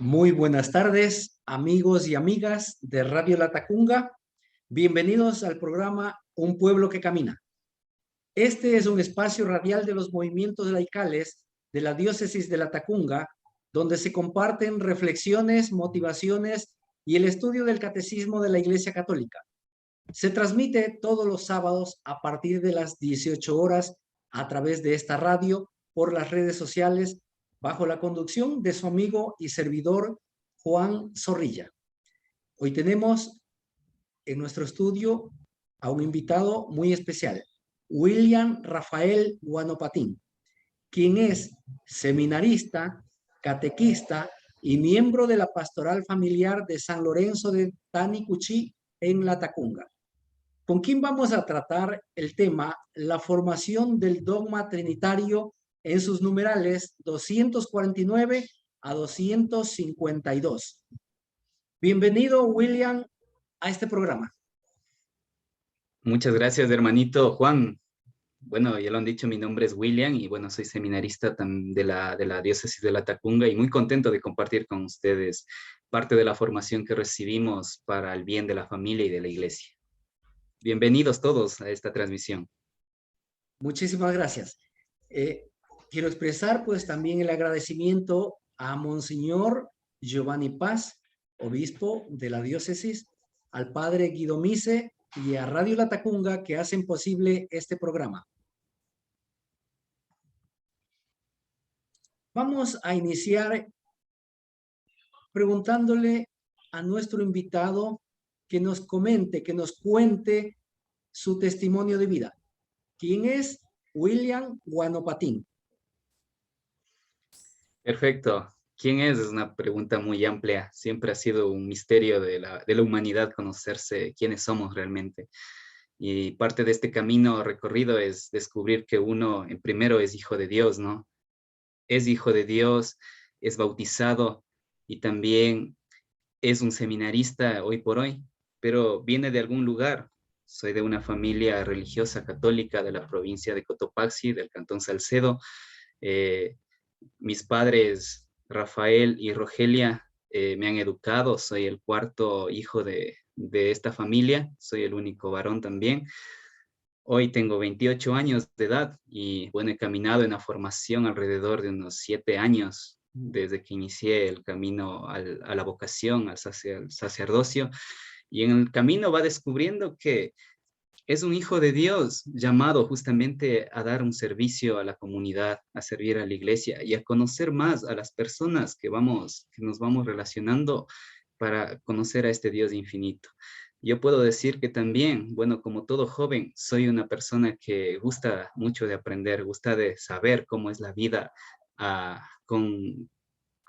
Muy buenas tardes, amigos y amigas de Radio Latacunga. Bienvenidos al programa Un Pueblo que Camina. Este es un espacio radial de los movimientos laicales de la diócesis de Latacunga, donde se comparten reflexiones, motivaciones y el estudio del catecismo de la Iglesia Católica. Se transmite todos los sábados a partir de las 18 horas a través de esta radio por las redes sociales bajo la conducción de su amigo y servidor Juan Zorrilla. Hoy tenemos en nuestro estudio a un invitado muy especial, William Rafael Guanopatín, quien es seminarista, catequista y miembro de la Pastoral Familiar de San Lorenzo de Tanicuchí en Latacunga, con quien vamos a tratar el tema la formación del dogma trinitario en sus numerales 249 a 252. Bienvenido, William, a este programa. Muchas gracias, hermanito Juan. Bueno, ya lo han dicho, mi nombre es William y bueno, soy seminarista de la diócesis de Latacunga y muy contento de compartir con ustedes parte de la formación que recibimos para el bien de la familia y de la iglesia. Bienvenidos todos a esta transmisión. Muchísimas gracias. Quiero expresar pues también el agradecimiento a Monseñor Giovanni Paz, obispo de la diócesis, al padre Guido Mise y a Radio Latacunga que hacen posible este programa. Vamos a iniciar preguntándole a nuestro invitado que nos comente, que nos cuente su testimonio de vida. ¿Quién es William Guanopatín? Perfecto. ¿Quién es? Es una pregunta muy amplia. Siempre ha sido un misterio de la humanidad conocerse quiénes somos realmente. Y parte de este camino recorrido es descubrir que uno, en primero, es hijo de Dios, ¿no? Es hijo de Dios, es bautizado y también es un seminarista hoy por hoy, pero viene de algún lugar. Soy de una familia religiosa católica de la provincia de Cotopaxi, del cantón Salcedo. Eh, Mis padres, Rafael y Rogelia, me han educado. Soy el cuarto hijo de esta familia, soy el único varón también. Hoy tengo 28 años de edad y bueno, he caminado en la formación alrededor de unos 7 años desde que inicié el camino a la vocación, al sacerdocio. Y en el camino va descubriendo que es un hijo de Dios llamado justamente a dar un servicio a la comunidad, a servir a la iglesia y a conocer más a las personas que nos vamos relacionando para conocer a este Dios infinito. Yo puedo decir que también, bueno, como todo joven, soy una persona que gusta mucho de aprender, gusta de saber cómo es la vida con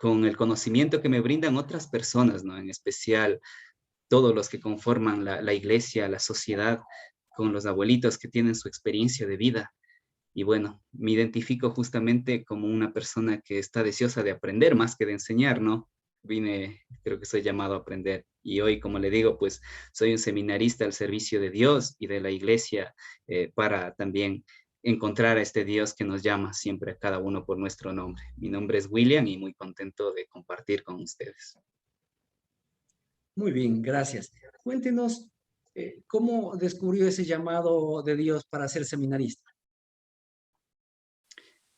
el conocimiento que me brindan otras personas, ¿no? En especial todos los que conforman la iglesia, la sociedad, con los abuelitos que tienen su experiencia de vida. Y bueno, me identifico justamente como una persona que está deseosa de aprender más que de enseñar, ¿no? Creo que soy llamado a aprender. Y hoy, como le digo, pues soy un seminarista al servicio de Dios y de la iglesia para también encontrar a este Dios que nos llama siempre a cada uno por nuestro nombre. Mi nombre es William y muy contento de compartir con ustedes. Muy bien, gracias. Cuéntenos cómo descubrió ese llamado de Dios para ser seminarista.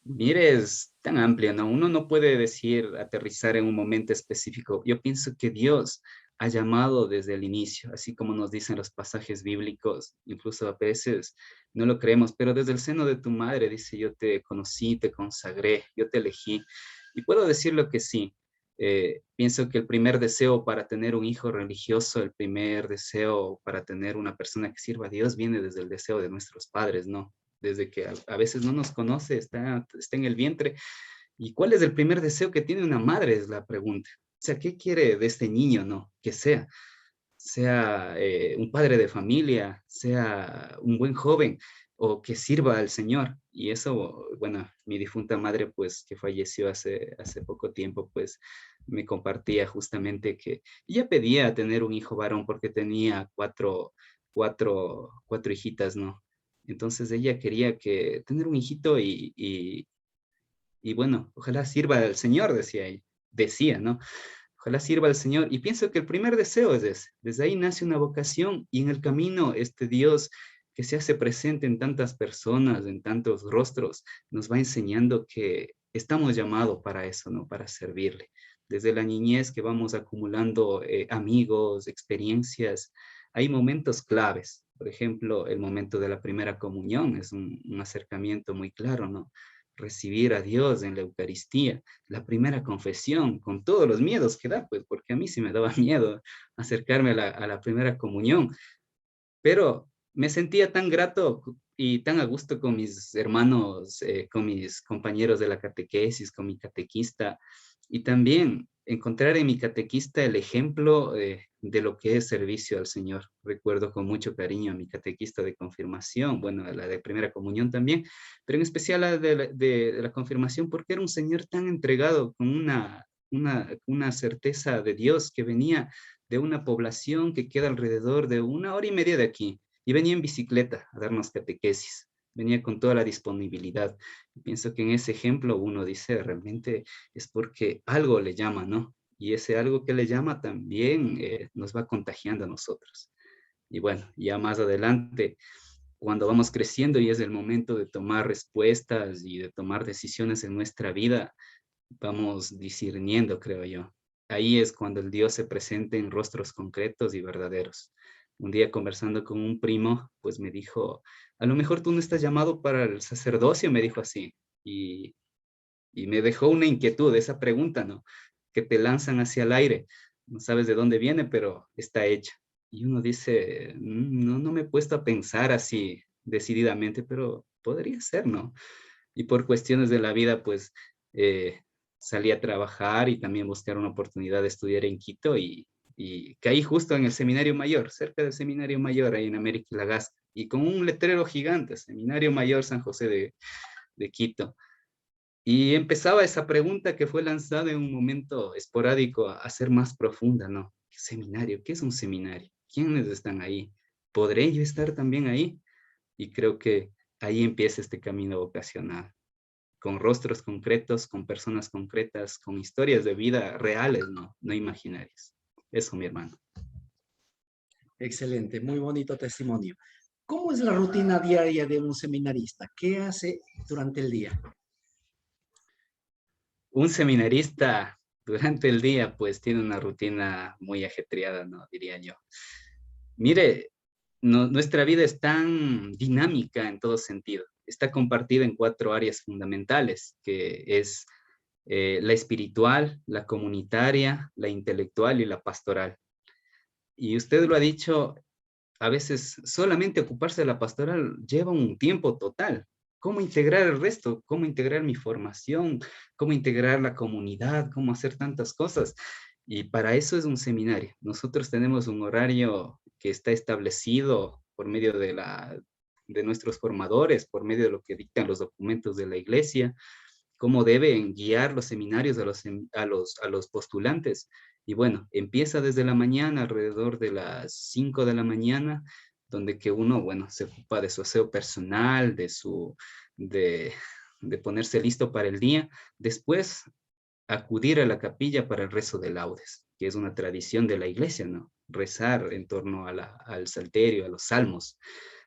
Mire, es tan amplio, ¿no? Uno no puede decir, aterrizar en un momento específico. Yo pienso que Dios ha llamado desde el inicio, así como nos dicen los pasajes bíblicos, incluso a veces no lo creemos, pero desde el seno de tu madre dice, yo te conocí, te consagré, yo te elegí. Y puedo decirlo que sí. Pienso que el primer deseo para tener un hijo religioso, el primer deseo para tener una persona que sirva a Dios viene desde el deseo de nuestros padres, ¿no? Desde que a veces no nos conoce, está en el vientre. ¿Y cuál es el primer deseo que tiene una madre? Es la pregunta. O sea, ¿qué quiere de este niño, no? Que sea un padre de familia, sea un buen joven o que sirva al Señor. Y eso, bueno, mi difunta madre, pues, que falleció hace poco tiempo, pues, me compartía justamente que ella pedía tener un hijo varón porque tenía cuatro hijitas, ¿no? Entonces ella quería tener un hijito y bueno, ojalá sirva al Señor, decía ella. decía, ¿no? Ojalá sirva al Señor. Y pienso que el primer deseo es ese. Desde ahí nace una vocación y en el camino este Dios que se hace presente en tantas personas, en tantos rostros, nos va enseñando que estamos llamados para eso, ¿no? Para servirle. Desde la niñez que vamos acumulando amigos, experiencias, hay momentos claves. Por ejemplo, el momento de la primera comunión es un acercamiento muy claro, ¿no? Recibir a Dios en la Eucaristía, la primera confesión, con todos los miedos que da, pues, porque a mí sí me daba miedo acercarme a la primera comunión, pero me sentía tan grato y tan a gusto con mis hermanos, con mis compañeros de la catequesis, con mi catequista, y también encontrar en mi catequista el ejemplo de lo que es servicio al Señor. Recuerdo con mucho cariño a mi catequista de confirmación, bueno, a la de primera comunión también, pero en especial a la de la confirmación, porque era un Señor tan entregado, con una certeza de Dios que venía de una población que queda alrededor de 1 hora y media de aquí, y venía en bicicleta a darnos catequesis, venía con toda la disponibilidad. Y pienso que en ese ejemplo uno dice, realmente es porque algo le llama, ¿no? Y ese algo que le llama también nos va contagiando a nosotros. Y bueno, ya más adelante, cuando vamos creciendo y es el momento de tomar respuestas y de tomar decisiones en nuestra vida, vamos discerniendo, creo yo. Ahí es cuando el Dios se presenta en rostros concretos y verdaderos. Un día conversando con un primo, pues me dijo, a lo mejor tú no estás llamado para el sacerdocio, me dijo así. Y, y me dejó una inquietud, esa pregunta, ¿no? Que te lanzan hacia el aire. No sabes de dónde viene, pero está hecha. Y uno dice, no, no me he puesto a pensar así decididamente, pero podría ser, ¿no? Y por cuestiones de la vida, pues eh, salí a trabajar y también buscar una oportunidad de estudiar en Quito y caí justo en el Seminario Mayor, cerca del Seminario Mayor, ahí en América y Lagasca, y con un letrero gigante, Seminario Mayor San José de Quito. Y empezaba esa pregunta que fue lanzada en un momento esporádico a ser más profunda, ¿no? ¿Qué seminario? ¿Qué es un seminario? ¿Quiénes están ahí? ¿Podré yo estar también ahí? Y creo que ahí empieza este camino vocacional con rostros concretos, con personas concretas, con historias de vida reales, no, no imaginarias. Eso, mi hermano. Excelente, muy bonito testimonio. ¿Cómo es la rutina diaria de un seminarista? ¿Qué hace durante el día? Un seminarista durante el día, pues tiene una rutina muy ajetreada, ¿no? Diría yo. Mire, nuestra vida es tan dinámica en todo sentido. Está compartida en 4 áreas fundamentales, que es la espiritual, la comunitaria, la intelectual y la pastoral. Y usted lo ha dicho, a veces solamente ocuparse de la pastoral lleva un tiempo total. ¿Cómo integrar el resto? ¿Cómo integrar mi formación? ¿Cómo integrar la comunidad? ¿Cómo hacer tantas cosas? Y para eso es un seminario. Nosotros tenemos un horario que está establecido por medio de nuestros formadores, por medio de lo que dictan los documentos de la iglesia, cómo deben guiar los seminarios a los postulantes. Y bueno, empieza desde la mañana, alrededor de las 5 de la mañana, donde que uno, bueno, se ocupa de su aseo personal, de, de ponerse listo para el día. Después, acudir a la capilla para el rezo de laudes, que es una tradición de la iglesia, ¿no? Rezar en torno al salterio, a los salmos.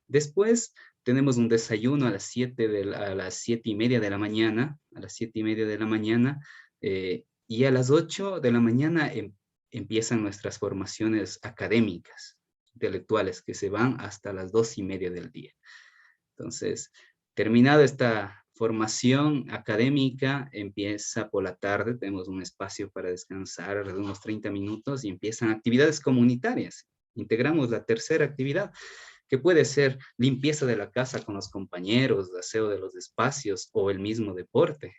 Después tenemos un desayuno a las 7:30 de la mañana, a las 7:30 de la mañana, y a las 8 de la mañana empiezan nuestras formaciones académicas, intelectuales, que se van hasta las 2:30 del día. Entonces, terminada esta formación académica, empieza por la tarde, tenemos un espacio para descansar alrededor de unos 30 minutos y empiezan actividades comunitarias. Integramos la tercera actividad, que puede ser limpieza de la casa con los compañeros, aseo de los espacios o el mismo deporte,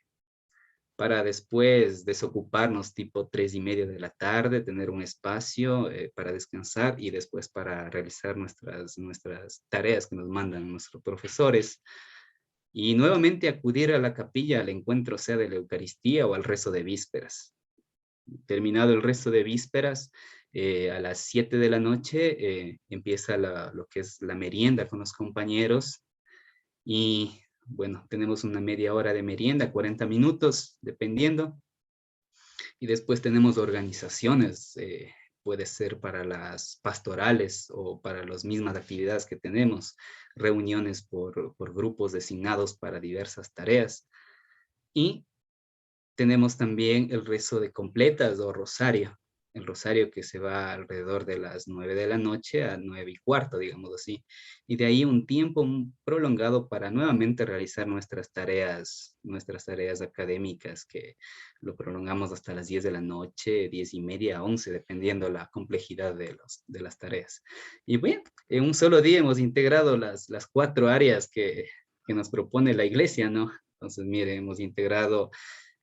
para después desocuparnos tipo 3:30 de la tarde, tener un espacio para descansar y después para realizar nuestras tareas que nos mandan nuestros profesores. Y nuevamente acudir a la capilla al encuentro, sea de la Eucaristía o al rezo de vísperas. Terminado el rezo de vísperas, a las 7 de la noche empieza lo que es la merienda con los compañeros y bueno, tenemos una media hora de merienda, 40 minutos, dependiendo. Y después tenemos organizaciones, puede ser para las pastorales o para las mismas actividades que tenemos, reuniones por grupos designados para diversas tareas. Y tenemos también el rezo de completas o rosario, el rosario que se va alrededor de las 9 de la noche a 9:15, digamos así. Y de ahí un tiempo prolongado para nuevamente realizar nuestras tareas académicas, que lo prolongamos hasta las 10 de la noche, 10:30, 11, dependiendo la complejidad de las tareas. Y bueno, en un solo día hemos integrado las 4 áreas que nos propone la iglesia, ¿no? Entonces, mire, hemos integrado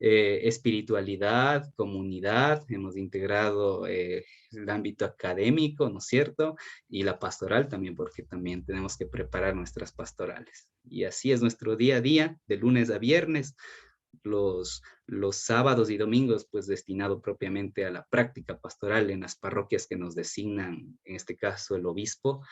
espiritualidad, comunidad, hemos integrado el ámbito académico, ¿no es cierto? Y la pastoral también, porque también tenemos que preparar nuestras pastorales. Y así es nuestro día a día, de lunes a viernes, los sábados y domingos, pues destinado propiamente a la práctica pastoral en las parroquias que nos designan, en este caso el obispo,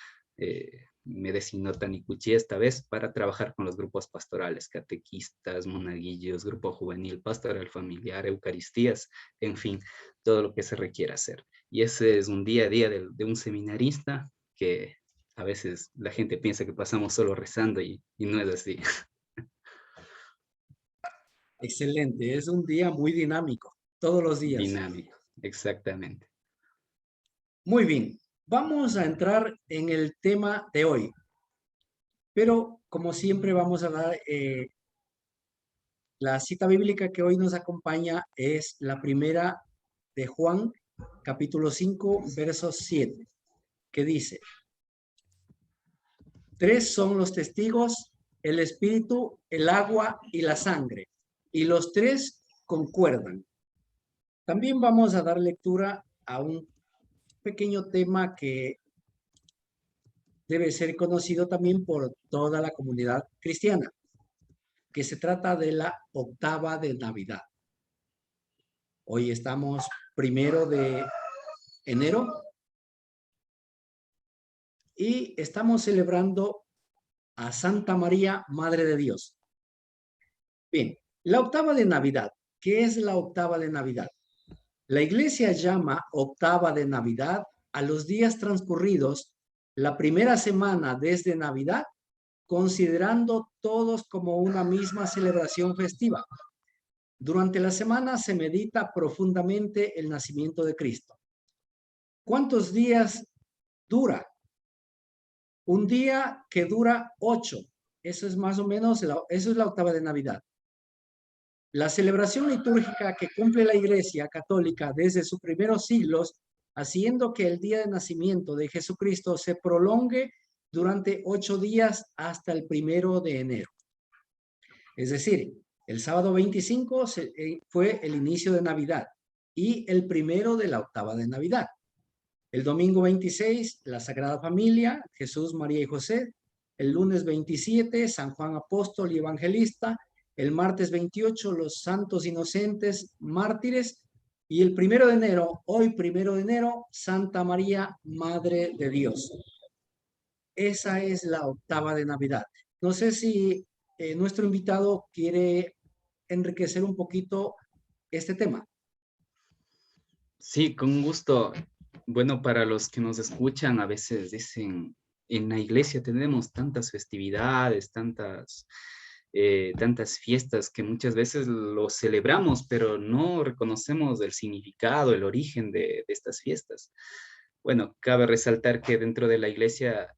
me designó Tanicuchi esta vez para trabajar con los grupos pastorales, catequistas, monaguillos, grupo juvenil, pastoral familiar, eucaristías, en fin, todo lo que se requiera hacer. Y ese es un día a día de un seminarista que a veces la gente piensa que pasamos solo rezando y no es así. Excelente, es un día muy dinámico, todos los días. Dinámico, exactamente. Muy bien, vamos a entrar en el tema de hoy, pero como siempre vamos a dar la cita bíblica que hoy nos acompaña es la primera de Juan, capítulo 5, verso 7, que dice: tres son los testigos, el espíritu, el agua y la sangre, y los tres concuerdan. También vamos a dar lectura a un pequeño tema que debe ser conocido también por toda la comunidad cristiana, que se trata de la octava de Navidad. Hoy estamos 1 de enero y estamos celebrando a Santa María, Madre de Dios. Bien, la octava de Navidad. ¿Qué es la octava de Navidad? La iglesia llama octava de Navidad a los días transcurridos la primera semana desde Navidad, considerando todos como una misma celebración festiva. Durante la semana se medita profundamente el nacimiento de Cristo. ¿Cuántos días dura? Un día que dura 8. Eso es más o menos, eso es la octava de Navidad. La celebración litúrgica que cumple la Iglesia Católica desde sus primeros siglos, haciendo que el día de nacimiento de Jesucristo se prolongue durante 8 días hasta el 1 de enero. Es decir, el sábado 25 fue el inicio de Navidad y el primero de la octava de Navidad. El domingo 26, la Sagrada Familia, Jesús, María y José. El lunes 27, San Juan Apóstol y Evangelista. El martes 28, los santos inocentes mártires. Y el 1 de enero, hoy 1 de enero, Santa María, Madre de Dios. Esa es la octava de Navidad. No sé si nuestro invitado quiere enriquecer un poquito este tema. Sí, con gusto. Bueno, para los que nos escuchan, a veces dicen, en la iglesia tenemos tantas festividades, tantas fiestas que muchas veces lo celebramos, pero no reconocemos el significado, el origen de estas fiestas. Bueno, cabe resaltar que dentro de la iglesia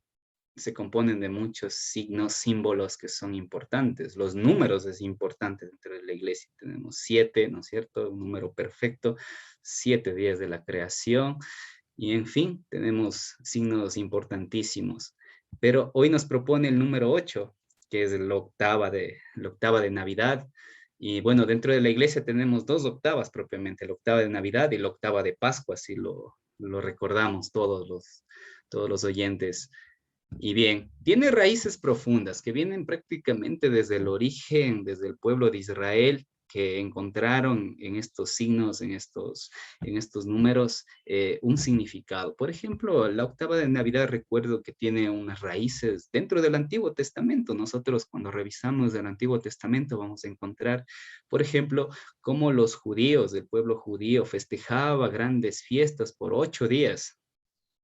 se componen de muchos signos, símbolos que son importantes. Los números es importante dentro de la iglesia. Tenemos 7, ¿no es cierto? Un número perfecto, 7 días de la creación. Y en fin, tenemos signos importantísimos. Pero hoy nos propone el número 8, que es la octava de Navidad. Y bueno, dentro de la iglesia tenemos 2 octavas propiamente, la octava de Navidad y la octava de Pascua, si lo recordamos todos los oyentes. Y bien, tiene raíces profundas que vienen prácticamente desde el origen, desde el pueblo de Israel, que encontraron en estos signos, en estos números, un significado. Por ejemplo, la octava de Navidad recuerdo que tiene unas raíces dentro del Antiguo Testamento. Nosotros cuando revisamos el Antiguo Testamento vamos a encontrar, por ejemplo, cómo los judíos, el pueblo judío, festejaba grandes fiestas por 8 días,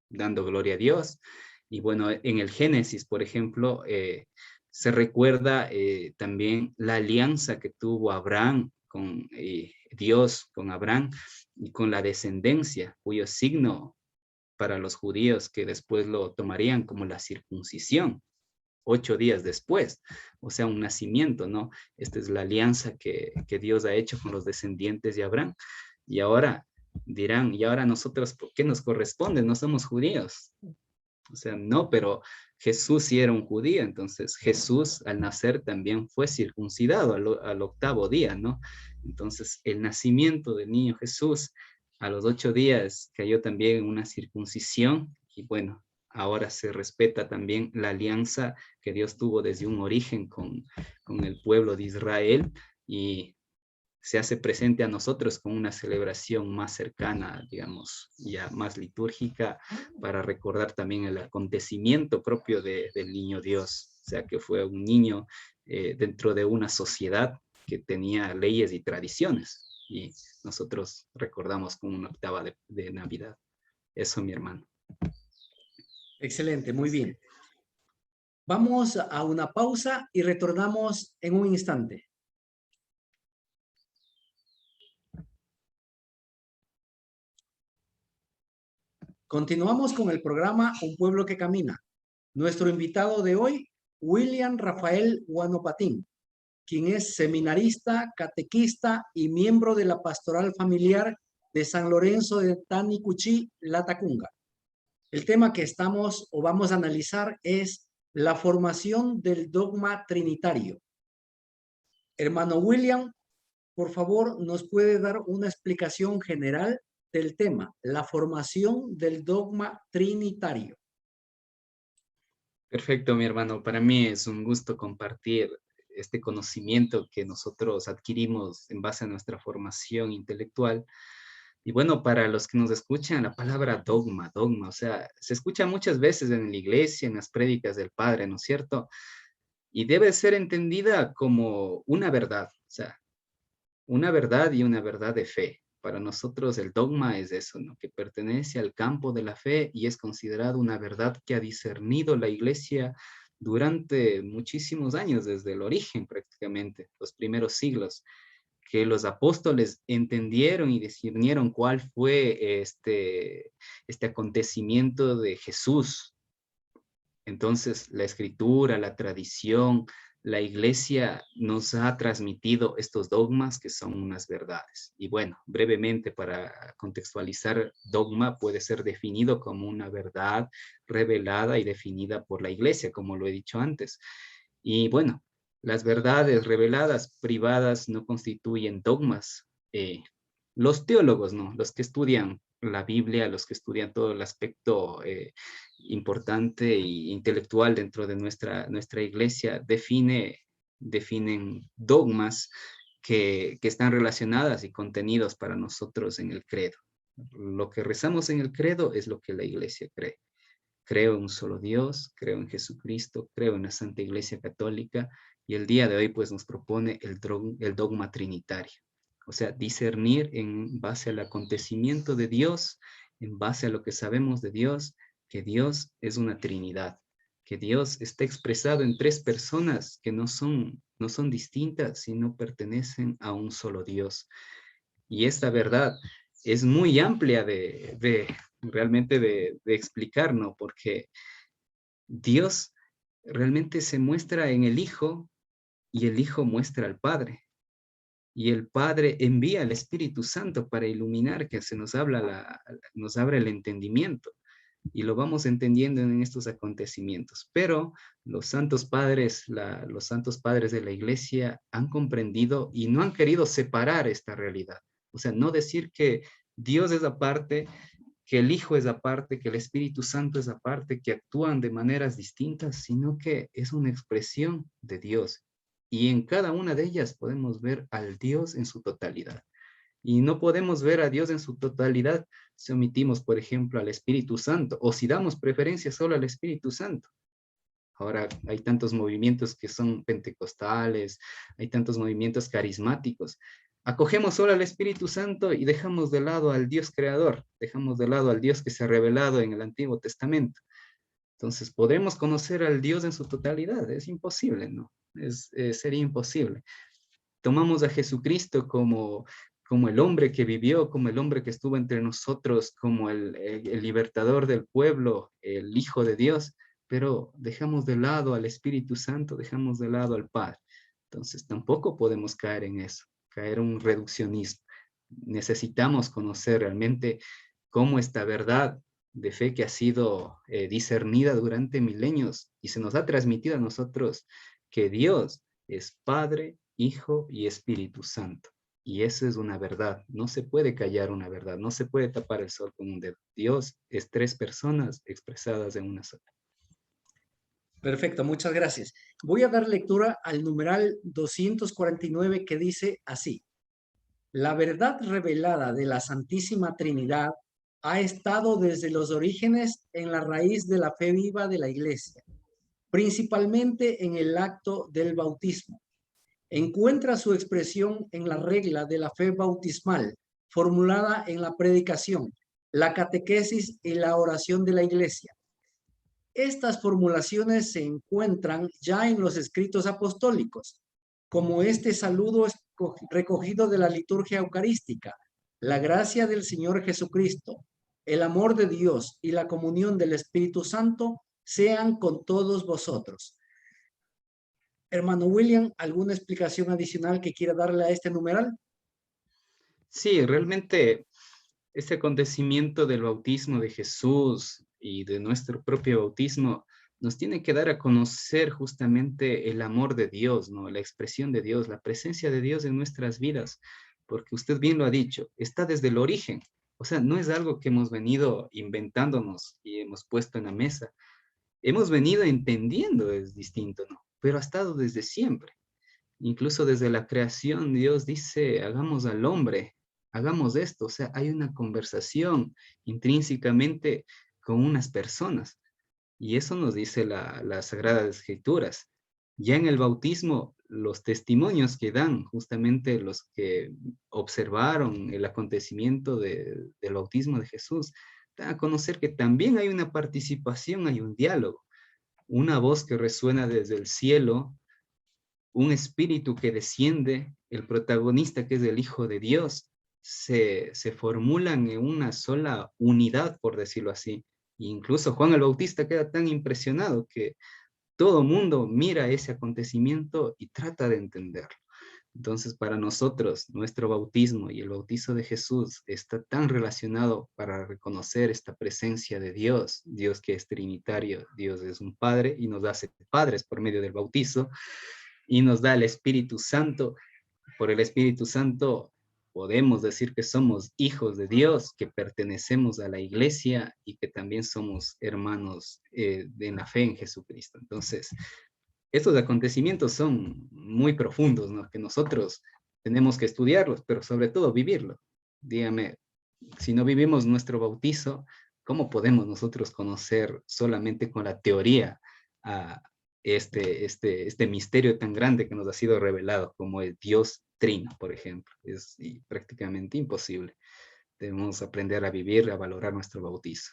dando gloria a Dios. Y bueno, en el Génesis, por ejemplo, se recuerda también la alianza que tuvo Abraham con Dios, con Abraham y con la descendencia, cuyo signo para los judíos que después lo tomarían como la circuncisión, 8 días después, o sea, un nacimiento, ¿no? Esta es la alianza que Dios ha hecho con los descendientes de Abraham. Y ahora dirán, ¿y ahora nosotros por qué nos corresponde? No somos judíos. O sea, no, pero Jesús sí era un judío, entonces Jesús al nacer también fue circuncidado al octavo día, ¿no? Entonces el nacimiento del niño Jesús a los 8 días cayó también en una circuncisión y bueno, ahora se respeta también la alianza que Dios tuvo desde un origen con el pueblo de Israel y se hace presente a nosotros con una celebración más cercana, digamos, ya más litúrgica, para recordar también el acontecimiento propio del niño Dios, o sea, que fue un niño dentro de una sociedad que tenía leyes y tradiciones, y nosotros recordamos con una octava de Navidad. Eso, mi hermano. Excelente, muy bien. Vamos a una pausa y retornamos en un instante. Continuamos con el programa Un Pueblo que Camina. Nuestro invitado de hoy, William Rafael Guanopatín, quien es seminarista, catequista y miembro de la Pastoral Familiar de San Lorenzo de Tanicuchí, Latacunga. El tema que estamos o vamos a analizar es la formación del dogma trinitario. Hermano William, por favor, ¿nos puede dar una explicación general del tema, la formación del dogma trinitario? Perfecto, mi hermano. Para mí es un gusto compartir este conocimiento que nosotros adquirimos en base a nuestra formación intelectual. Y bueno, para los que nos escuchan, la palabra dogma, dogma, o sea, se escucha muchas veces en la iglesia, en las prédicas del Padre, ¿no es cierto? Y debe ser entendida como una verdad, o sea, una verdad y una verdad de fe. Para nosotros el dogma es eso, ¿no? Que pertenece al campo de la fe y es considerado una verdad que ha discernido la iglesia durante muchísimos años, desde el origen prácticamente, los primeros siglos, que los apóstoles entendieron y discernieron cuál fue este acontecimiento de Jesús. Entonces, la escritura, la tradición, la iglesia nos ha transmitido estos dogmas que son unas verdades. Y bueno, brevemente para contextualizar, dogma puede ser definido como una verdad revelada y definida por la iglesia, como lo he dicho antes. Y bueno, las verdades reveladas privadas no constituyen dogmas. Los teólogos, ¿no? Los que estudian la Biblia, los que estudian todo el aspecto importante e intelectual dentro de nuestra iglesia, definen dogmas que están relacionadas y contenidos para nosotros en el credo. Lo que rezamos en el credo es lo que la iglesia cree. Creo en un solo Dios, creo en Jesucristo, creo en la Santa Iglesia Católica y el día de hoy pues nos propone el dogma trinitario. O sea, discernir en base al acontecimiento de Dios, en base a lo que sabemos de Dios, que Dios es una Trinidad, que Dios está expresado en 3 personas que no son distintas, sino pertenecen a un solo Dios. Y esta verdad es muy amplia realmente de explicar, ¿no? Porque Dios realmente se muestra en el Hijo y el Hijo muestra al Padre. Y el Padre envía al Espíritu Santo para iluminar, que nos abre el entendimiento. Y lo vamos entendiendo en estos acontecimientos. Pero los santos padres de la iglesia han comprendido y no han querido separar esta realidad. O sea, no decir que Dios es aparte, que el Hijo es aparte, que el Espíritu Santo es aparte, que actúan de maneras distintas, sino que es una expresión de Dios. y en cada una de ellas podemos ver al Dios en su totalidad. Y no podemos ver a Dios en su totalidad si omitimos, por ejemplo, al Espíritu Santo, o si damos preferencia solo al Espíritu Santo. Ahora hay tantos movimientos que son pentecostales, hay tantos movimientos carismáticos. Acogemos solo al Espíritu Santo y dejamos de lado al Dios creador, dejamos de lado al Dios que se ha revelado en el Antiguo Testamento. Entonces, ¿podremos conocer al Dios en su totalidad? Es imposible, ¿no? Sería imposible. Tomamos a Jesucristo como el hombre que vivió, como el hombre que estuvo entre nosotros, como el libertador del pueblo, el Hijo de Dios, pero dejamos de lado al Espíritu Santo, dejamos de lado al Padre. Entonces, tampoco podemos caer en eso, caer en un reduccionismo. Necesitamos conocer realmente cómo esta verdad de fe que ha sido discernida durante milenios y se nos ha transmitido a nosotros que Dios es Padre, Hijo y Espíritu Santo. Y eso es una verdad. No se puede callar una verdad. No se puede tapar el sol con un dedo. Dios es tres personas expresadas en una sola. Perfecto, muchas gracias. Voy a dar lectura al numeral 249 que dice así. La verdad revelada de la Santísima Trinidad ha estado desde los orígenes en la raíz de la fe viva de la Iglesia, principalmente en el acto del bautismo. Encuentra su expresión en la regla de la fe bautismal, formulada en la predicación, la catequesis y la oración de la Iglesia. Estas formulaciones se encuentran ya en los escritos apostólicos, como este saludo recogido de la liturgia eucarística. La gracia del Señor Jesucristo, el amor de Dios y la comunión del Espíritu Santo sean con todos vosotros. Hermano William, ¿alguna explicación adicional que quiera darle a este numeral? Sí, realmente este acontecimiento del bautismo de Jesús y de nuestro propio bautismo nos tiene que dar a conocer justamente el amor de Dios, ¿no? La expresión de Dios, la presencia de Dios en nuestras vidas, porque usted bien lo ha dicho, está desde el origen. O sea, no es algo que hemos venido inventándonos y hemos puesto en la mesa. Hemos venido entendiendo, es distinto, ¿no? Pero ha estado desde siempre. Incluso desde la creación, Dios dice, hagamos al hombre, hagamos esto. O sea, hay una conversación intrínsecamente con unas personas. Y eso nos dice las Sagradas Escrituras. Ya en el bautismo, los testimonios que dan justamente los que observaron el acontecimiento del bautismo de Jesús, dan a conocer que también hay una participación, hay un diálogo, una voz que resuena desde el cielo, un espíritu que desciende, el protagonista que es el Hijo de Dios, se formulan en una sola unidad, por decirlo así. E incluso Juan el Bautista queda tan impresionado que todo mundo mira ese acontecimiento y trata de entenderlo. Entonces, para nosotros, nuestro bautismo y el bautizo de Jesús está tan relacionado para reconocer esta presencia de Dios, Dios que es trinitario, Dios es un Padre y nos hace padres por medio del bautizo, y nos da el Espíritu Santo. Por el Espíritu Santo podemos decir que somos hijos de Dios, que pertenecemos a la iglesia y que también somos hermanos de la fe en Jesucristo. Entonces, estos acontecimientos son muy profundos, ¿no? Que nosotros tenemos que estudiarlos, pero sobre todo vivirlos. Dígame, si no vivimos nuestro bautizo, ¿cómo podemos nosotros conocer solamente con la teoría a este misterio tan grande que nos ha sido revelado como el Dios Trino, por ejemplo? Es prácticamente imposible. Debemos aprender a vivir, a valorar nuestro bautizo.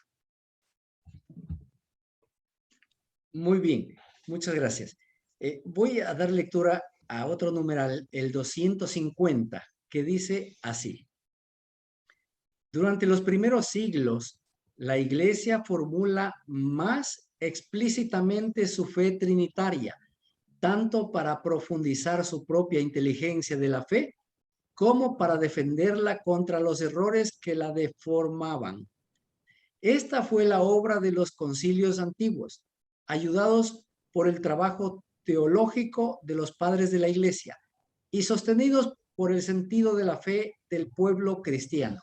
Muy bien, muchas gracias. Voy a dar lectura a otro numeral, el 250, que dice así. Durante los primeros siglos, la Iglesia formula más explícitamente su fe trinitaria, tanto para profundizar su propia inteligencia de la fe, como para defenderla contra los errores que la deformaban. Esta fue la obra de los concilios antiguos, ayudados por el trabajo teológico de los padres de la Iglesia y sostenidos por el sentido de la fe del pueblo cristiano.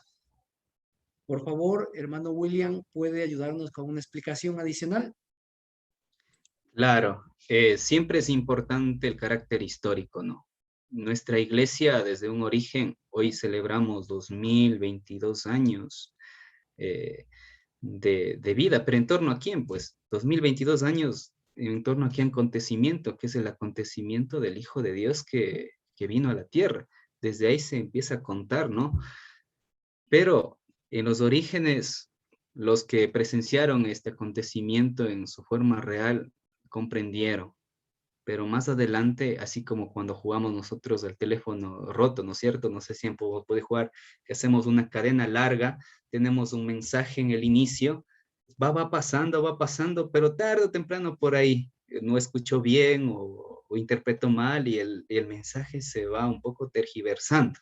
Por favor, hermano William, ¿puede ayudarnos con una explicación adicional? Claro, siempre es importante el carácter histórico, ¿no? Nuestra iglesia, desde un origen, hoy celebramos 2022 años eh, de vida, pero ¿en torno a quién? Pues 2022 años, ¿en torno a qué acontecimiento? Que es el acontecimiento del Hijo de Dios que vino a la tierra. Desde ahí se empieza a contar, ¿no? Pero en los orígenes, los que presenciaron este acontecimiento en su forma real comprendieron, pero más adelante, así como cuando jugamos nosotros el teléfono roto, ¿no es cierto? No sé si puede jugar, que hacemos una cadena larga, tenemos un mensaje en el inicio, va pasando, pero tarde o temprano por ahí no escuchó bien o interpretó mal y el mensaje se va un poco tergiversando.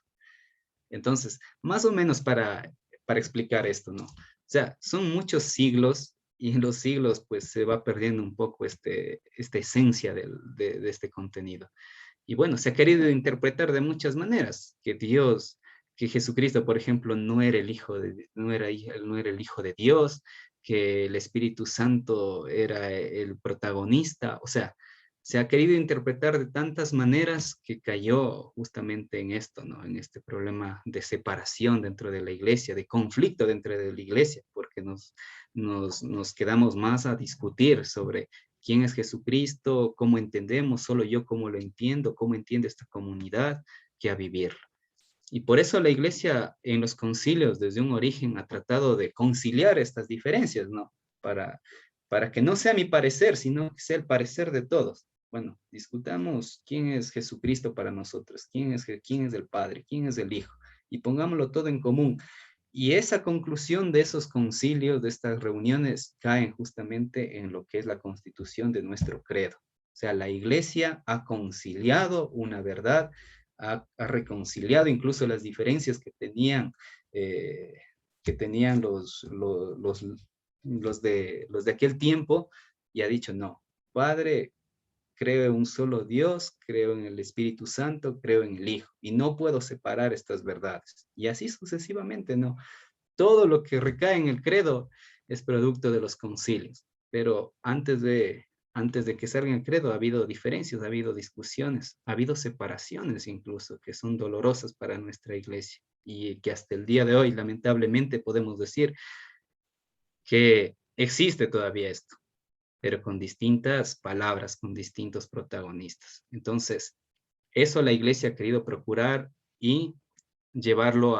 Entonces, más o menos para explicar esto, ¿no? O sea, son muchos siglos y en los siglos pues se va perdiendo un poco esta esencia de este contenido. Y bueno, se ha querido interpretar de muchas maneras, que Dios, que Jesucristo, por ejemplo, no era el hijo de, no era el hijo de Dios, que el Espíritu Santo era el protagonista, o sea, se ha querido interpretar de tantas maneras que cayó justamente en esto, ¿no? En este problema de separación dentro de la iglesia, de conflicto dentro de la iglesia, porque nos quedamos más a discutir sobre quién es Jesucristo, cómo entendemos, solo yo cómo lo entiendo, cómo entiende esta comunidad, que a vivirlo. Y por eso la iglesia en los concilios desde un origen ha tratado de conciliar estas diferencias, ¿no? Para, para que no sea mi parecer, sino que sea el parecer de todos. Bueno, discutamos quién es Jesucristo para nosotros, quién es el Padre, quién es el Hijo, y pongámoslo todo en común. Y esa conclusión de esos concilios, de estas reuniones, caen justamente en lo que es la constitución de nuestro credo. O sea, la iglesia ha conciliado una verdad, ha reconciliado incluso las diferencias eh, que tenían los de aquel tiempo y ha dicho, no, Padre, creo en un solo Dios, creo en el Espíritu Santo, creo en el Hijo y no puedo separar estas verdades. Y así sucesivamente, ¿no? Todo lo que recae en el credo es producto de los concilios, pero antes de que salga el credo ha habido diferencias, ha habido discusiones, ha habido separaciones incluso que son dolorosas para nuestra iglesia y que hasta el día de hoy lamentablemente podemos decir que existe todavía esto, pero con distintas palabras, con distintos protagonistas. Entonces, eso la iglesia ha querido procurar y llevarlo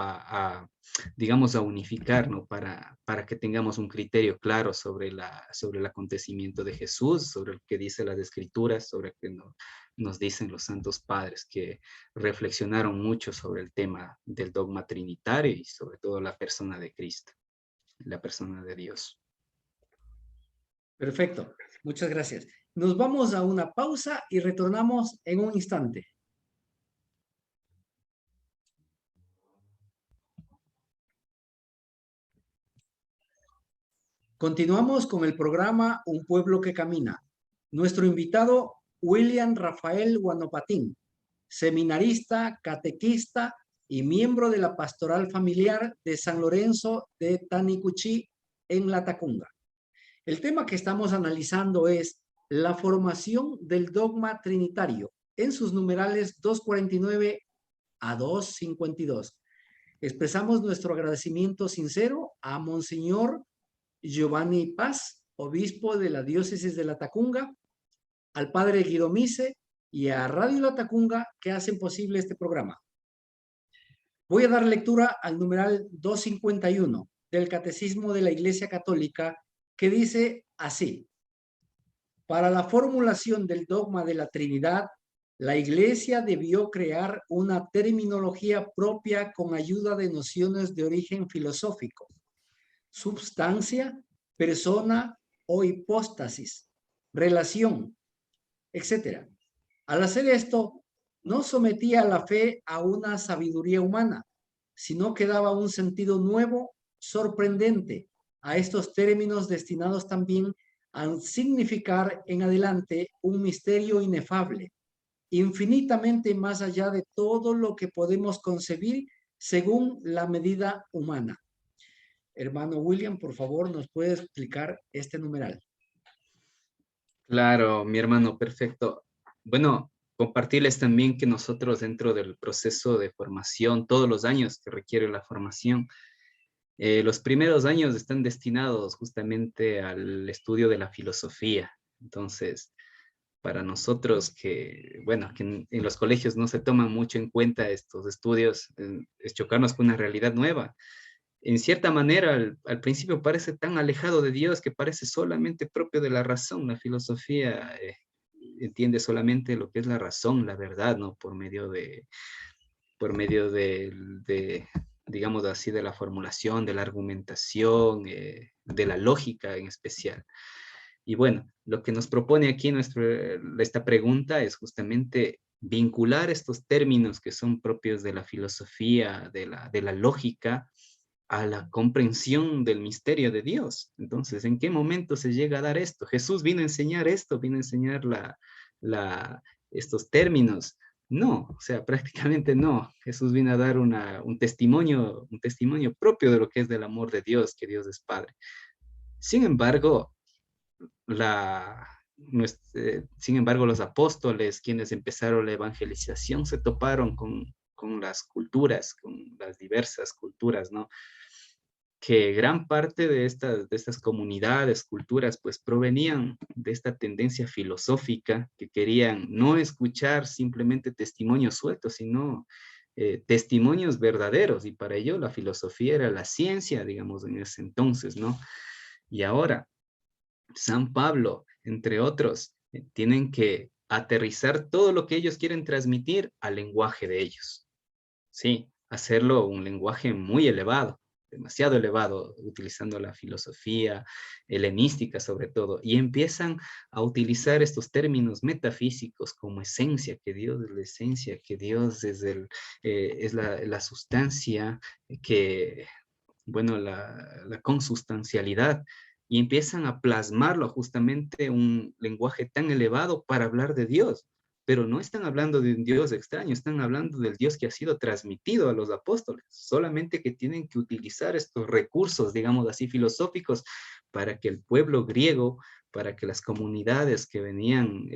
digamos, a unificar, ¿no? Para que tengamos un criterio claro sobre el acontecimiento de Jesús, sobre lo que dice las Escrituras, sobre lo que nos dicen los santos padres que reflexionaron mucho sobre el tema del dogma trinitario y sobre todo la persona de Cristo, la persona de Dios. Perfecto, muchas gracias. Nos vamos a una pausa y retornamos en un instante. Continuamos con el programa Un Pueblo que Camina. Nuestro invitado, William Rafael Guanopatín, seminarista, catequista y miembro de la Pastoral Familiar de San Lorenzo de Tanicuchí, en Latacunga. El tema que estamos analizando es la formación del dogma trinitario en sus numerales 249 a 252. Expresamos nuestro agradecimiento sincero a Monseñor Giovanni Paz, obispo de la diócesis de Latacunga, al padre Guido Mise y a Radio Latacunga que hacen posible este programa. Voy a dar lectura al numeral 251 del Catecismo de la Iglesia Católica, que dice así: para la formulación del dogma de la Trinidad, la Iglesia debió crear una terminología propia con ayuda de nociones de origen filosófico: substancia, persona o hipóstasis, relación, etc. Al hacer esto, no sometía a la fe a una sabiduría humana, sino que daba un sentido nuevo, sorprendente, a estos términos destinados también a significar en adelante un misterio inefable, infinitamente más allá de todo lo que podemos concebir según la medida humana. Hermano William, por favor, ¿nos puede explicar este numeral? Claro, mi hermano, perfecto. Bueno, compartirles también que nosotros dentro del proceso de formación, todos los años que requiere la formación, los primeros años están destinados justamente al estudio de la filosofía. Entonces, para nosotros que, bueno, que en los colegios no se toman mucho en cuenta estos estudios, es chocarnos con una realidad nueva. En cierta manera, al principio parece tan alejado de Dios que parece solamente propio de la razón. La filosofía entiende solamente lo que es la razón, la verdad, ¿no? Por medio de, digamos así, de la formulación, de la argumentación, de la lógica en especial. Y bueno, lo que nos propone aquí esta pregunta es justamente vincular estos términos que son propios de la filosofía, de la lógica, a la comprensión del misterio de Dios. Entonces, ¿en qué momento se llega a dar esto? Jesús vino a enseñar esto, vino a enseñar la, estos términos. No, o sea, prácticamente no. Jesús vino a dar un testimonio propio de lo que es del amor de Dios, que Dios es Padre. Sin embargo, sin embargo, los apóstoles, quienes empezaron la evangelización, se toparon con las culturas, con las diversas culturas, ¿no? Que gran parte de estas comunidades, culturas, pues provenían de esta tendencia filosófica que querían no escuchar simplemente testimonios sueltos, sino testimonios verdaderos, y para ello la filosofía era la ciencia, digamos, en ese entonces, ¿no? Y ahora, San Pablo, entre otros, tienen que aterrizar todo lo que ellos quieren transmitir al lenguaje de ellos. Sí, hacerlo un lenguaje muy elevado, demasiado elevado, utilizando la filosofía helenística sobre todo, y empiezan a utilizar estos términos metafísicos como esencia, que Dios es la esencia, que Dios es la sustancia, que, bueno, la consustancialidad, y empiezan a plasmarlo justamente un lenguaje tan elevado para hablar de Dios, pero no están hablando de un Dios extraño, están hablando del Dios que ha sido transmitido a los apóstoles, solamente que tienen que utilizar estos recursos, digamos así, filosóficos, para que el pueblo griego, para que las comunidades que venían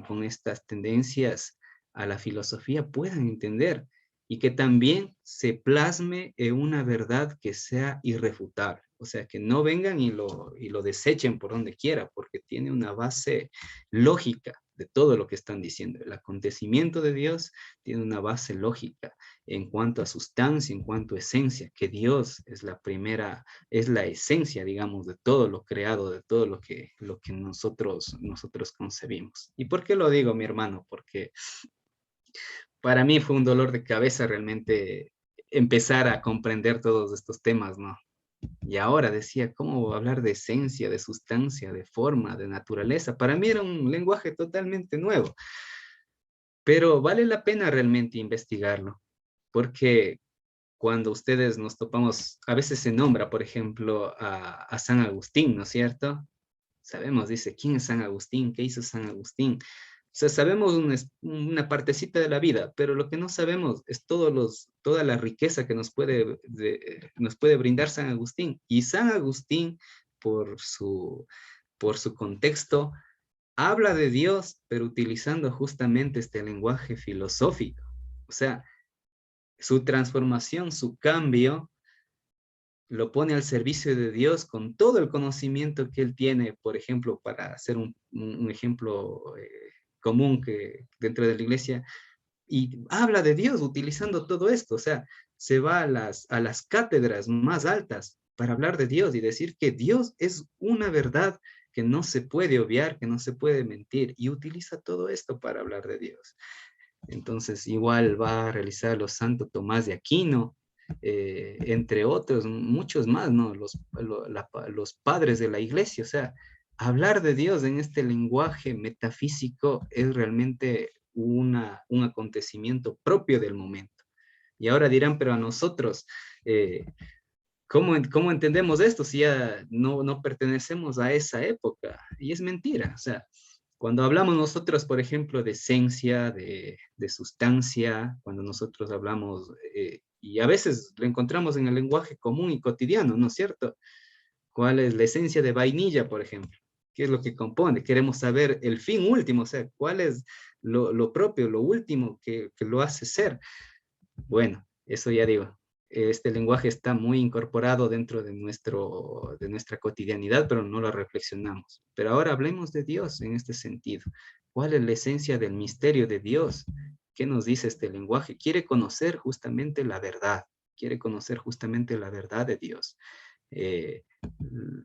con estas tendencias a la filosofía puedan entender, y que también se plasme en una verdad que sea irrefutable. O sea, que no vengan y lo desechen por donde quiera, porque tiene una base lógica de todo lo que están diciendo. El acontecimiento de Dios tiene una base lógica en cuanto a sustancia, en cuanto a esencia, que Dios es la primera, es la esencia, digamos, de todo lo creado, de todo lo que nosotros concebimos. ¿Y por qué lo digo, mi hermano? Porque para mí fue un dolor de cabeza realmente empezar a comprender todos estos temas, ¿no? Y ahora decía, ¿cómo hablar de esencia, de sustancia, de forma, de naturaleza? Para mí era un lenguaje totalmente nuevo, pero vale la pena realmente investigarlo, porque cuando ustedes nos topamos, a veces se nombra, por ejemplo, a San Agustín, ¿no es cierto? Sabemos, dice, ¿quién es San Agustín? ¿Qué hizo San Agustín? O sea, sabemos una partecita de la vida, pero lo que no sabemos es toda la riqueza que nos puede brindar San Agustín. Y San Agustín, por su contexto, habla de Dios, pero utilizando justamente este lenguaje filosófico. O sea, su transformación, su cambio, lo pone al servicio de Dios con todo el conocimiento que él tiene, por ejemplo, para hacer un ejemplo común que dentro de la iglesia, y habla de Dios utilizando todo esto, o sea, se va a las cátedras más altas para hablar de Dios y decir que Dios es una verdad que no se puede obviar, que no se puede mentir, y utiliza todo esto para hablar de Dios. Entonces, igual va a realizar los Santo Tomás de Aquino, entre otros, muchos más, ¿no? Los padres de la iglesia, o sea, hablar de Dios en este lenguaje metafísico es realmente un acontecimiento propio del momento. Y ahora dirán, pero a nosotros, ¿cómo entendemos esto si ya no pertenecemos a esa época? Y es mentira, o sea, cuando hablamos nosotros, por ejemplo, de esencia, de sustancia, cuando nosotros hablamos, y a veces lo encontramos en el lenguaje común y cotidiano, ¿no es cierto? ¿Cuál es la esencia de vainilla, por ejemplo? ¿Qué es lo que compone? Queremos saber el fin último, o sea, cuál es lo propio, lo último que lo hace ser. Bueno, eso ya digo, este lenguaje está muy incorporado dentro de nuestra cotidianidad, pero no lo reflexionamos. Pero ahora hablemos de Dios en este sentido. ¿Cuál es la esencia del misterio de Dios? ¿Qué nos dice este lenguaje? Quiere conocer justamente la verdad, quiere conocer justamente la verdad de Dios. Eh,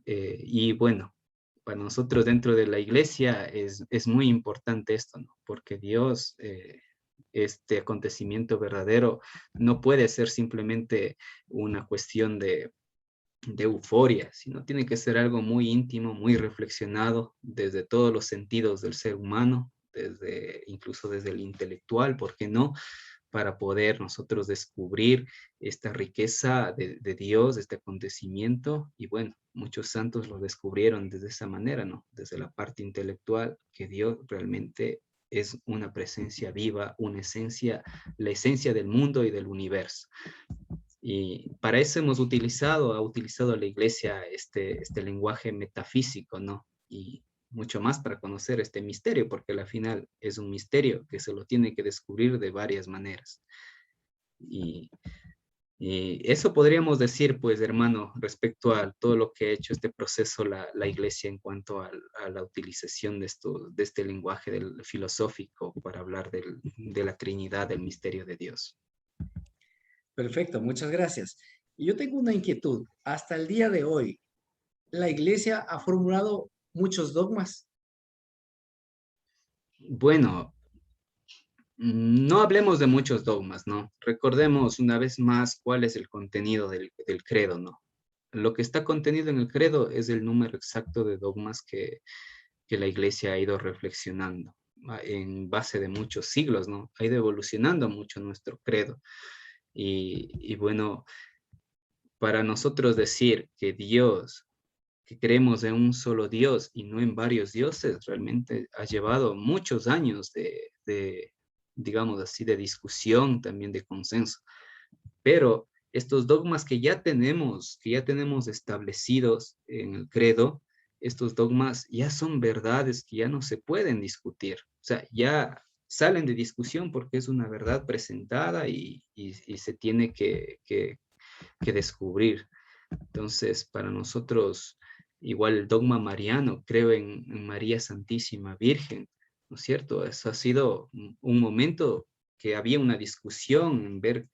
y bueno, para nosotros dentro de la iglesia es muy importante esto, ¿no? Porque Dios, este acontecimiento verdadero no puede ser simplemente una cuestión de euforia, sino tiene que ser algo muy íntimo, muy reflexionado desde todos los sentidos del ser humano, incluso desde el intelectual, ¿por qué no? Para poder nosotros descubrir esta riqueza de Dios, de este acontecimiento, y bueno, muchos santos lo descubrieron desde esa manera, ¿no? Desde la parte intelectual, que Dios realmente es una presencia viva, una esencia, la esencia del mundo y del universo. Y para eso ha utilizado la iglesia este lenguaje metafísico, ¿no? Y mucho más para conocer este misterio, porque al final es un misterio que se lo tiene que descubrir de varias maneras. Y, y eso podríamos decir, pues, hermano, respecto a todo lo que ha hecho este proceso la iglesia en cuanto a la utilización de este lenguaje filosófico para hablar de la Trinidad, del misterio de Dios. Perfecto, muchas gracias. Y yo tengo una inquietud. Hasta el día de hoy, la iglesia ha formulado muchos dogmas. Bueno, no hablemos de muchos dogmas, ¿no? Recordemos una vez más cuál es el contenido del credo, ¿no? Lo que está contenido en el credo es el número exacto de dogmas que la iglesia ha ido reflexionando en base de muchos siglos, ¿no? Ha ido evolucionando mucho nuestro credo. Y bueno, para nosotros decir que creemos en un solo Dios y no en varios dioses, realmente ha llevado muchos años digamos así, de discusión, también de consenso. Pero estos dogmas que ya tenemos establecidos en el credo, estos dogmas ya son verdades que ya no se pueden discutir. O sea, ya salen de discusión porque es una verdad presentada y se tiene que descubrir. Entonces, para nosotros, igual el dogma mariano, creo en María Santísima Virgen, ¿no es cierto? Eso ha sido un momento que había una discusión en ver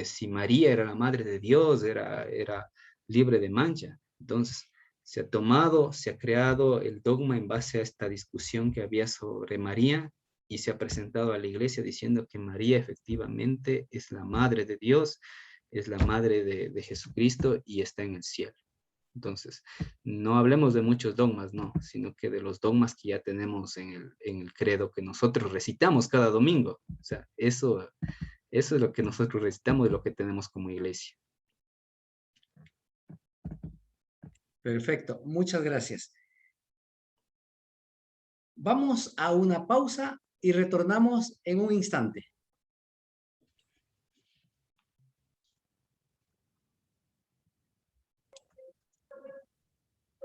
si María era la madre de Dios, era libre de mancha. Entonces, se ha tomado, se ha creado el dogma en base a esta discusión que había sobre María y se ha presentado a la iglesia diciendo que María efectivamente es la madre de Dios, es la madre de Jesucristo y está en el cielo. Entonces, no hablemos de muchos dogmas, no, sino que de los dogmas que ya tenemos en el credo que nosotros recitamos cada domingo. O sea, eso es lo que nosotros recitamos y lo que tenemos como iglesia. Perfecto, muchas gracias. Vamos a una pausa y retornamos en un instante.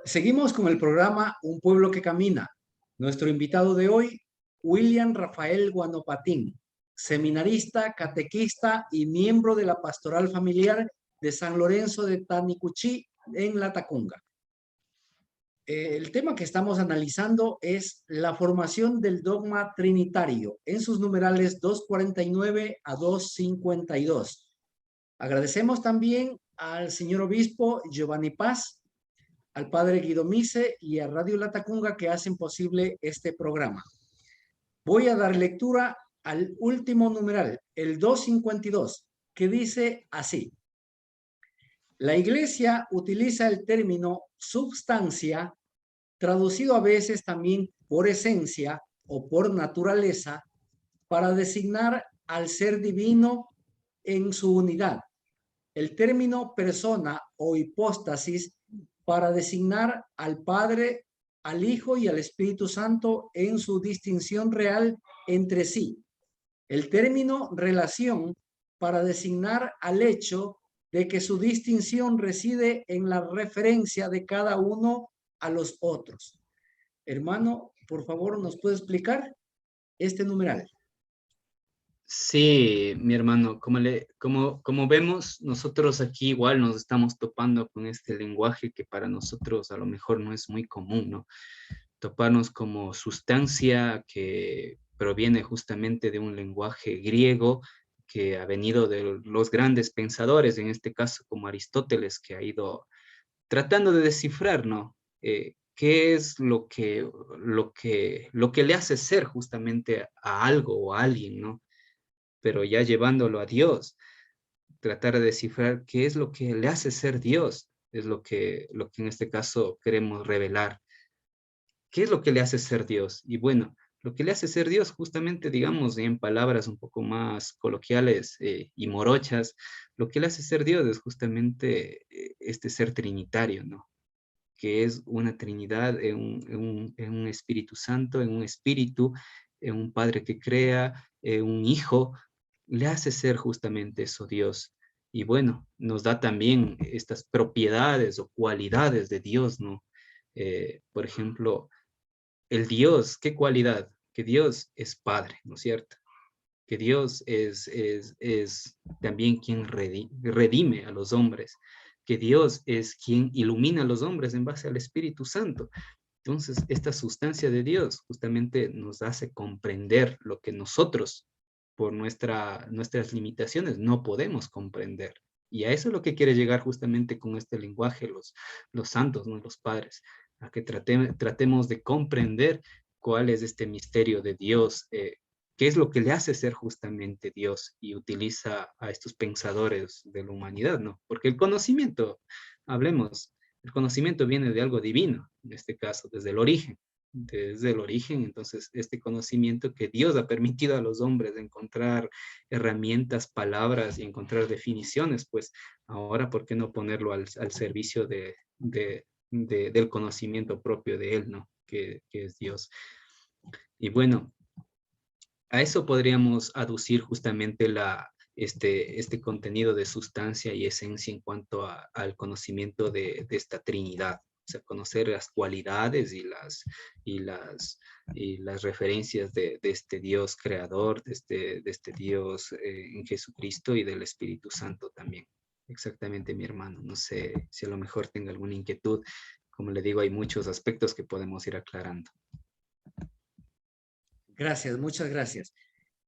Seguimos con el programa Un Pueblo que Camina. Nuestro invitado de hoy, William Rafael Guanopatín, seminarista, catequista y miembro de la Pastoral Familiar de San Lorenzo de Tanicuchí en La Tacunga. El tema que estamos analizando es la formación del dogma trinitario en sus numerales 249 a 252. Agradecemos también al señor obispo Giovanni Paz, al padre Guido Mise y a Radio La Tacunga que hacen posible este programa. Voy a dar lectura al último numeral, el 252, que dice así: la Iglesia utiliza el término substancia, traducido a veces también por esencia o por naturaleza, para designar al ser divino en su unidad. El término persona o hipóstasis para designar al Padre, al Hijo y al Espíritu Santo en su distinción real entre sí. El término relación para designar al hecho de que su distinción reside en la referencia de cada uno a los otros. Hermano, por favor, ¿nos puede explicar este numeral? Sí, mi hermano, como vemos, nosotros aquí igual nos estamos topando con este lenguaje que para nosotros a lo mejor no es muy común, ¿no? Toparnos como sustancia que proviene justamente de un lenguaje griego que ha venido de los grandes pensadores, en este caso como Aristóteles, que ha ido tratando de descifrar, ¿no? ¿Qué es lo que le hace ser justamente a algo o a alguien, ¿no? Pero ya llevándolo a Dios, tratar de descifrar qué es lo que le hace ser Dios, es lo que en este caso queremos revelar. ¿Qué es lo que le hace ser Dios? Y bueno, lo que le hace ser Dios, justamente, digamos, en palabras un poco más coloquiales y morochas, lo que le hace ser Dios es justamente este ser trinitario, ¿no? Que es una Trinidad en un Espíritu Santo, en un Espíritu, en un Padre que crea, en un Hijo, le hace ser justamente eso Dios. Y bueno, nos da también estas propiedades o cualidades de Dios, ¿no? Por ejemplo, el Dios, ¿qué cualidad? Que Dios es Padre, ¿no es cierto? Que Dios es también quien redime a los hombres, que Dios es quien ilumina a los hombres en base al Espíritu Santo. Entonces, esta sustancia de Dios justamente nos hace comprender lo que nosotros, por nuestras limitaciones, no podemos comprender. Y a eso es lo que quiere llegar justamente con este lenguaje los santos, ¿no? Los padres, a que tratemos de comprender cuál es este misterio de Dios, qué es lo que le hace ser justamente Dios y utiliza a estos pensadores de la humanidad, ¿no? Porque el conocimiento, hablemos, el conocimiento viene de algo divino, en este caso, desde el origen, entonces, este conocimiento que Dios ha permitido a los hombres de encontrar herramientas, palabras y encontrar definiciones, pues ahora, ¿por qué no ponerlo al servicio del conocimiento propio de Él, ¿no? Que es Dios. Y bueno, a eso podríamos aducir justamente este contenido de sustancia y esencia en cuanto al conocimiento de esta Trinidad. O sea, conocer las cualidades y las referencias de este Dios creador, de este Dios en Jesucristo y del Espíritu Santo también. Exactamente, mi hermano. No sé si a lo mejor tenga alguna inquietud. Como le digo, hay muchos aspectos que podemos ir aclarando. Gracias, muchas gracias.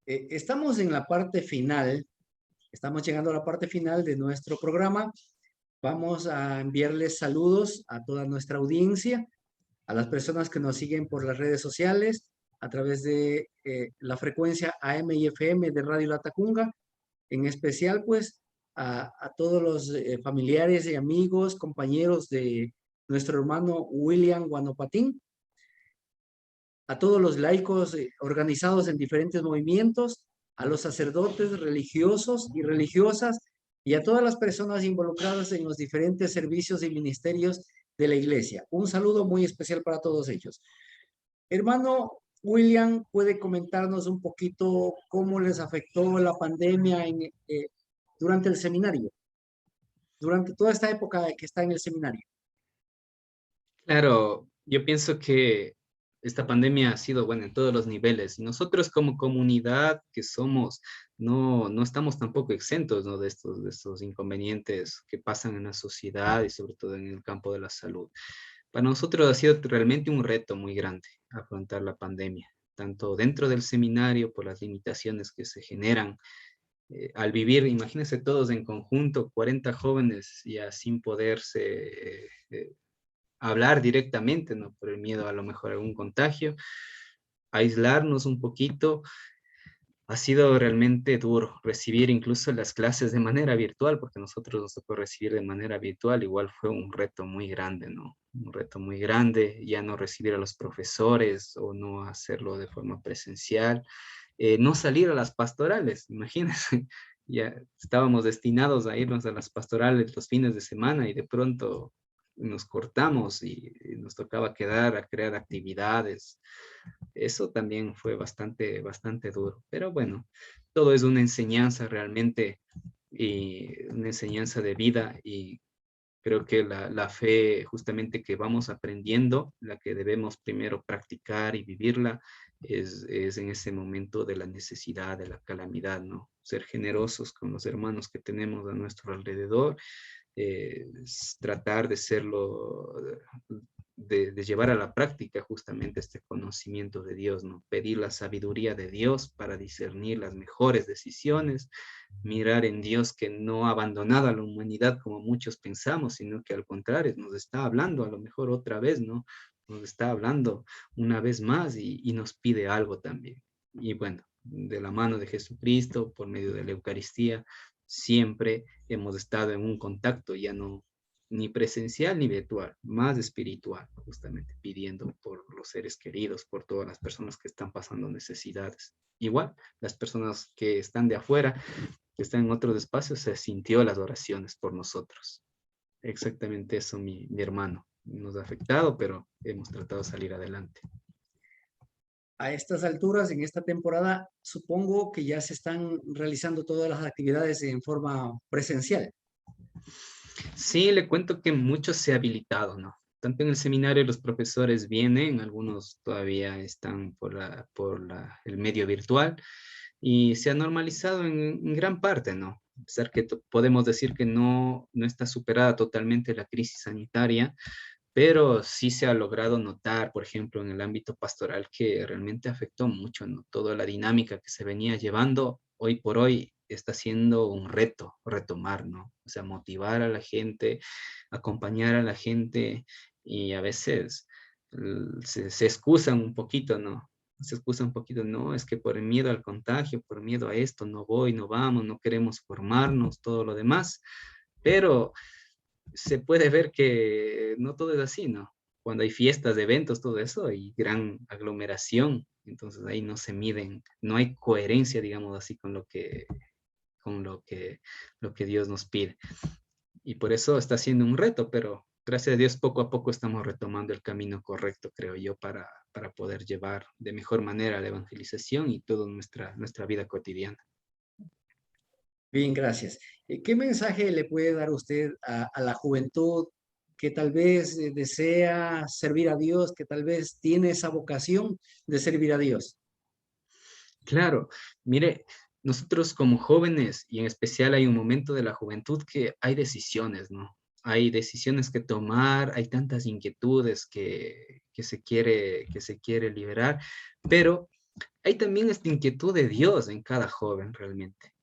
Estamos en la parte final, estamos llegando a la parte final de nuestro programa. Vamos a enviarles saludos a toda nuestra audiencia, a las personas que nos siguen por las redes sociales, a través de la frecuencia AM y FM de Radio Latacunga, en especial pues a todos los familiares y amigos, compañeros de nuestro hermano William Guanopatín, a todos los laicos organizados en diferentes movimientos, a los sacerdotes religiosos y religiosas y a todas las personas involucradas en los diferentes servicios y ministerios de la iglesia. Un saludo muy especial para todos ellos. Hermano William, ¿puede comentarnos un poquito cómo les afectó la pandemia durante el seminario? Durante toda esta época que está en el seminario. Claro, yo pienso que esta pandemia ha sido buena en todos los niveles y nosotros como comunidad que somos, no estamos tampoco exentos, ¿no? de estos inconvenientes que pasan en la sociedad y sobre todo en el campo de la salud. Para nosotros ha sido realmente un reto muy grande afrontar la pandemia, tanto dentro del seminario por las limitaciones que se generan al vivir, imagínense todos en conjunto, 40 jóvenes ya sin poderse hablar directamente, ¿no? Por el miedo a lo mejor a algún contagio, aislarnos un poquito. Ha sido realmente duro recibir incluso las clases de manera virtual, porque nosotros nos tocó recibir de manera virtual, igual fue un reto muy grande, ¿no? Un reto muy grande, ya no recibir a los profesores o no hacerlo de forma presencial, no salir a las pastorales, imagínense, ya estábamos destinados a irnos a las pastorales los fines de semana y de pronto nos cortamos y nos tocaba quedar a crear actividades. Eso también fue bastante, bastante duro, pero bueno, todo es una enseñanza realmente y una enseñanza de vida y Creo que la fe justamente que vamos aprendiendo, la que debemos primero practicar y vivirla, es en ese momento de la necesidad, de la calamidad, ¿no? Ser generosos con los hermanos que tenemos a nuestro alrededor, tratar de serlo, de llevar a la práctica justamente este conocimiento de Dios, ¿no? Pedir la sabiduría de Dios para discernir las mejores decisiones, mirar en Dios que no ha abandonado a la humanidad como muchos pensamos, sino que al contrario, nos está hablando a lo mejor otra vez, ¿no? Nos está hablando una vez más y nos pide algo también. Y bueno, de la mano de Jesucristo, por medio de la Eucaristía, siempre hemos estado en un contacto, ya no ni presencial ni virtual, más espiritual, justamente pidiendo por los seres queridos, por todas las personas que están pasando necesidades. Igual, las personas que están de afuera, que están en otros espacios, se sintió las oraciones por nosotros. Exactamente eso, mi hermano. Nos ha afectado, pero hemos tratado de salir adelante. A estas alturas, en esta temporada, supongo que ya se están realizando todas las actividades en forma presencial. Sí, le cuento que mucho se ha habilitado, ¿no? Tanto en el seminario los profesores vienen, algunos todavía están el medio virtual y se ha normalizado en gran parte, ¿no? A pesar que podemos decir que no está superada totalmente la crisis sanitaria, pero sí se ha logrado notar, por ejemplo, en el ámbito pastoral que realmente afectó mucho, ¿no? Toda la dinámica que se venía llevando, hoy por hoy está siendo un reto retomar, ¿no? O sea, motivar a la gente, acompañar a la gente y a veces se excusan un poquito, ¿no? Se excusan un poquito, no, es que por el miedo al contagio, por miedo a esto, no voy, no vamos, no queremos formarnos, todo lo demás, pero se puede ver que no todo es así, ¿no? Cuando hay fiestas, eventos, todo eso, hay gran aglomeración, entonces ahí no se miden, no hay coherencia, digamos así, con lo que Dios nos pide. Y por eso está siendo un reto, pero gracias a Dios poco a poco estamos retomando el camino correcto, creo yo, para poder llevar de mejor manera la evangelización y toda nuestra vida cotidiana. Bien, gracias. ¿Qué mensaje le puede dar usted a la juventud que tal vez desea servir a Dios, que tal vez tiene esa vocación de servir a Dios? Claro, mire, nosotros como jóvenes, y en especial hay un momento de la juventud que hay decisiones, ¿no? Hay decisiones que tomar, hay tantas inquietudes que se quiere liberar, pero hay también esta inquietud de Dios en cada joven realmente.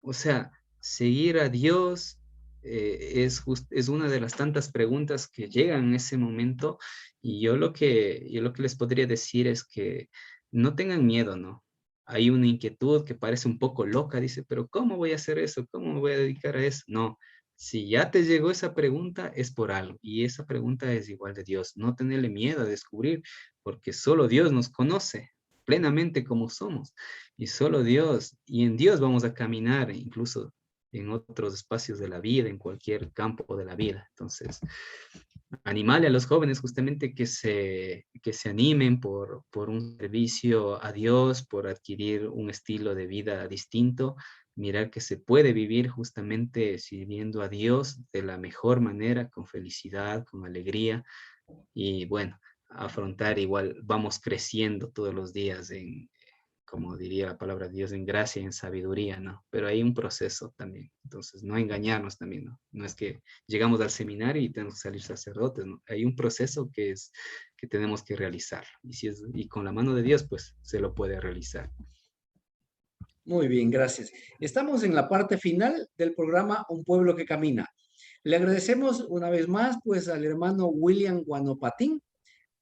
O sea, seguir a Dios es una de las tantas preguntas que llegan en ese momento, y yo lo que les podría decir es que no tengan miedo, ¿no? Hay una inquietud que parece un poco loca, dice, pero ¿cómo voy a hacer eso? ¿Cómo me voy a dedicar a eso? No, si ya te llegó esa pregunta es por algo, y esa pregunta es igual de Dios. No tenerle miedo a descubrir, porque solo Dios nos conoce plenamente como somos, y solo Dios, y en Dios vamos a caminar, incluso en otros espacios de la vida, en cualquier campo de la vida. Entonces, animarle a los jóvenes justamente que se animen por un servicio a Dios, por adquirir un estilo de vida distinto, mirar que se puede vivir justamente sirviendo a Dios de la mejor manera, con felicidad, con alegría, y bueno, afrontar igual, vamos creciendo todos los días como diría la palabra de Dios, en gracia y en sabiduría, ¿no? Pero hay un proceso también, entonces no engañarnos también, ¿no? No es que llegamos al seminario y tenemos que salir sacerdotes, ¿no? Hay un proceso que tenemos que realizar, y con la mano de Dios, pues se lo puede realizar. Muy bien, gracias. Estamos en la parte final del programa Un pueblo que camina. Le agradecemos una vez más, pues, al hermano William Guanopatín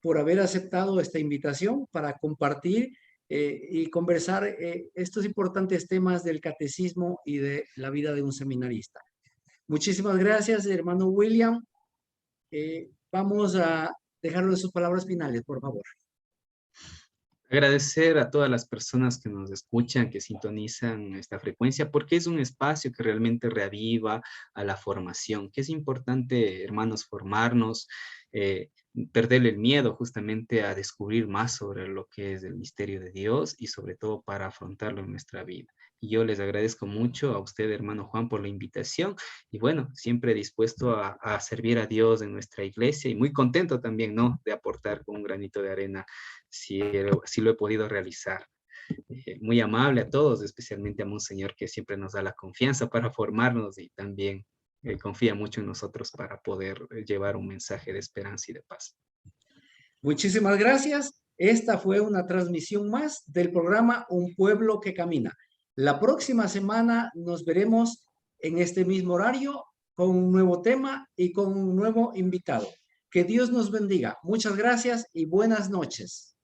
por haber aceptado esta invitación para compartir y conversar estos importantes temas del catecismo y de la vida de un seminarista. Muchísimas gracias, hermano William. Vamos a dejarlo de sus palabras finales, por favor. Agradecer a todas las personas que nos escuchan, que sintonizan esta frecuencia, porque es un espacio que realmente reaviva a la formación, que es importante, hermanos, formarnos, eh, perderle el miedo justamente a descubrir más sobre lo que es el misterio de Dios y sobre todo para afrontarlo en nuestra vida. Y yo les agradezco mucho a usted, hermano Juan, por la invitación. Y bueno, siempre dispuesto a servir a Dios en nuestra iglesia y muy contento también, ¿no? De aportar con un granito de arena si lo he podido realizar. Muy amable a todos, especialmente a Monseñor, que siempre nos da la confianza para formarnos y también confía mucho en nosotros para poder llevar un mensaje de esperanza y de paz. Muchísimas gracias. Esta fue una transmisión más del programa Un Pueblo que Camina. La próxima semana nos veremos en este mismo horario con un nuevo tema y con un nuevo invitado. Que Dios nos bendiga. Muchas gracias y buenas noches.